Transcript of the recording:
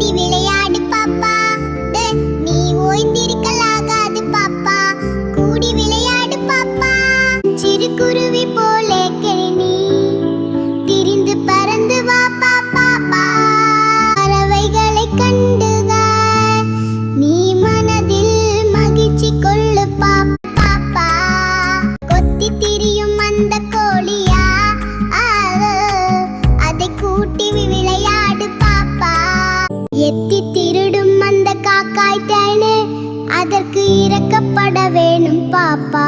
கூடி விளையாடு பாப்பா, நீ ஓய்ந்திருக்கலாகாது பாப்பா, கூடி விளையாடு பாப்பா. சிறு குருவி போலே கிளி திரிந்து பறந்து வா பாப்பா, பறவைகளை கண்டுக நீ மனதில் மகிழ்ச்சி கொள்ளு பாப்பா. கொத்தி திரியும் அந்த கோழியா, அதை கூட்டி விளையாடு பாப்பா. எத்தி திருடும் அந்த காக்காய் தேனே, அதற்கு இறக்கப்பட வேணும் பாப்பா.